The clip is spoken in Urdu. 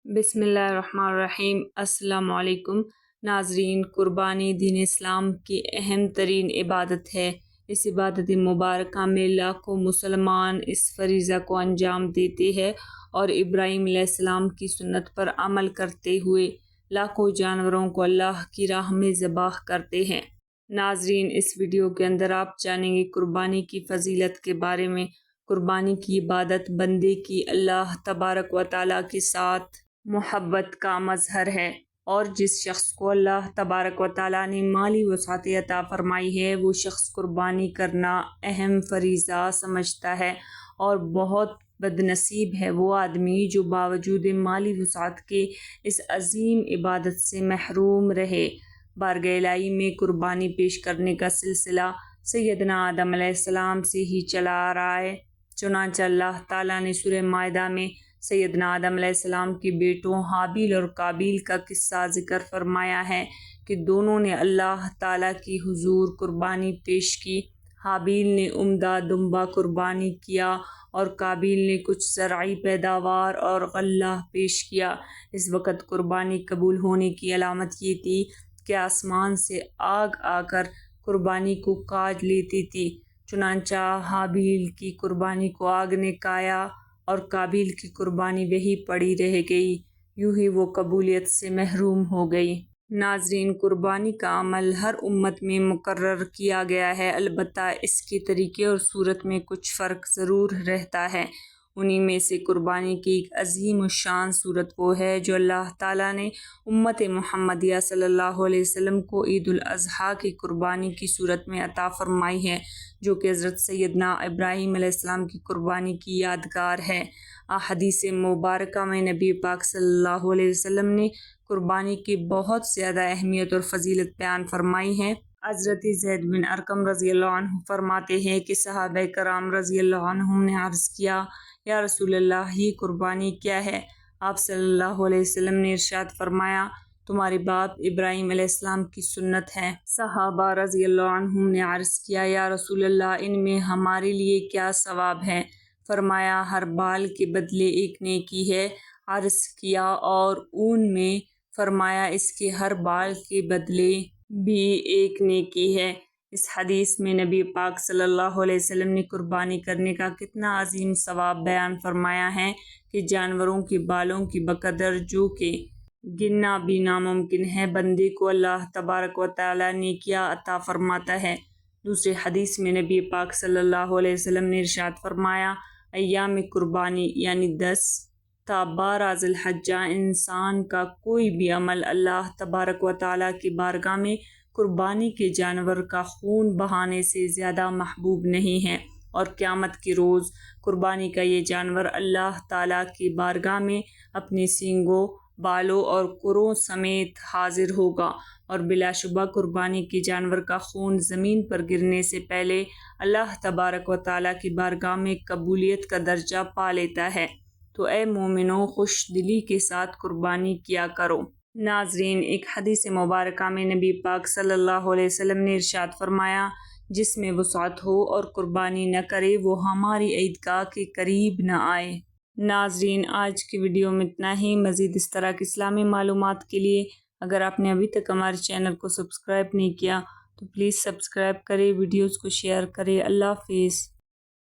بسم اللہ الرحمن الرحیم۔ السلام علیکم ناظرین، قربانی دین اسلام کی اہم ترین عبادت ہے۔ اس عبادت مبارکہ میں لاکھوں مسلمان اس فریضہ کو انجام دیتے ہیں اور ابراہیم علیہ السلام کی سنت پر عمل کرتے ہوئے لاکھوں جانوروں کو اللہ کی راہ میں ذبح کرتے ہیں۔ ناظرین، اس ویڈیو کے اندر آپ جانیں گے قربانی کی فضیلت کے بارے میں۔ قربانی کی عبادت بندے کی اللہ تبارک و تعالیٰ کے ساتھ محبت کا مظہر ہے، اور جس شخص کو اللہ تبارک و تعالیٰ نے مالی وسعت عطا فرمائی ہے وہ شخص قربانی کرنا اہم فریضہ سمجھتا ہے، اور بہت بد نصیب ہے وہ آدمی جو باوجود مالی وسعت کے اس عظیم عبادت سے محروم رہے۔ بارگاہ الہی میں قربانی پیش کرنے کا سلسلہ سیدنا آدم علیہ السلام سے ہی چلا آ رہا ہے۔ چنانچہ اللہ تعالیٰ نے سورہ مائدہ میں سیدنا آدم علیہ السلام کے بیٹوں حابیل اور قابیل کا قصہ ذکر فرمایا ہے کہ دونوں نے اللہ تعالیٰ کی حضور قربانی پیش کی۔ حابیل نے عمدہ دمبا قربانی کیا اور قابیل نے کچھ زرعی پیداوار اور غلہ پیش کیا۔ اس وقت قربانی قبول ہونے کی علامت یہ تھی کہ آسمان سے آگ آ کر قربانی کو کاٹ لیتی تھی۔ چنانچہ حابیل کی قربانی کو آگ نے کایا اور قابیل کی قربانی وہی پڑی رہ گئی، یوں ہی وہ قبولیت سے محروم ہو گئی۔ ناظرین، قربانی کا عمل ہر امت میں مقرر کیا گیا ہے، البتہ اس کے طریقے اور صورت میں کچھ فرق ضرور رہتا ہے۔ انہی میں سے قربانی کی ایک عظیم الشان صورت وہ ہے جو اللہ تعالیٰ نے امت محمدیہ صلی اللہ علیہ وسلم کو عید الاضحیٰ کی قربانی کی صورت میں عطا فرمائی ہے، جو کہ حضرت سیدنا ابراہیم علیہ السلام کی قربانی کی یادگار ہے۔ احادیث مبارکہ میں نبی پاک صلی اللہ علیہ وسلم نے قربانی کی بہت زیادہ اہمیت اور فضیلت بیان فرمائی ہے۔ حضرت زید بن ارقم رضی اللہ عنہ فرماتے ہیں کہ صحابہ کرام رضی اللہ عنہم نے عرض کیا، یا رسول اللہ، یہ قربانی کیا ہے؟ آپ صلی اللہ علیہ وسلم نے ارشاد فرمایا، تمہارے باپ ابراہیم علیہ السلام کی سنت ہے۔ صحابہ رضی اللہ عنہم نے عرض کیا، یا رسول اللہ، ان میں ہمارے لیے کیا ثواب ہے؟ فرمایا، ہر بال کے بدلے ایک نیکی ہے۔ عرض کیا، اور اون میں؟ فرمایا، اس کے ہر بال کے بدلے بھی ایک نیکی ہے۔ اس حدیث میں نبی پاک صلی اللہ علیہ وسلم نے قربانی کرنے کا کتنا عظیم ثواب بیان فرمایا ہے کہ جانوروں کے بالوں کی بقدر جو کہ گننا بھی ناممکن ہے، بندے کو اللہ تبارک و تعالیٰ نیکیاں عطا فرماتا ہے۔ دوسرے حدیث میں نبی پاک صلی اللہ علیہ وسلم نے ارشاد فرمایا، ایام قربانی یعنی 10 تا 12 ذی الحجہ انسان کا کوئی بھی عمل اللہ تبارک و تعالیٰ کی بارگاہ میں قربانی کے جانور کا خون بہانے سے زیادہ محبوب نہیں ہے، اور قیامت کے روز قربانی کا یہ جانور اللہ تعالیٰ کی بارگاہ میں اپنے سینگوں، بالوں اور کروں سمیت حاضر ہوگا، اور بلا شبہ قربانی کے جانور کا خون زمین پر گرنے سے پہلے اللہ تبارک و تعالیٰ کی بارگاہ میں قبولیت کا درجہ پا لیتا ہے۔ تو اے مومنو، خوش دلی کے ساتھ قربانی کیا کرو۔ ناظرین، ایک حدیث مبارکہ میں نبی پاک صلی اللہ علیہ وسلم نے ارشاد فرمایا، جس میں وسعت ہو اور قربانی نہ کرے وہ ہماری عیدگاہ کے قریب نہ آئے۔ ناظرین، آج کی ویڈیو میں اتنا ہی۔ مزید اس طرح کی اسلامی معلومات کے لیے اگر آپ نے ابھی تک ہمارے چینل کو سبسکرائب نہیں کیا تو پلیز سبسکرائب کریں، ویڈیوز کو شیئر کریں۔ اللہ حافظ۔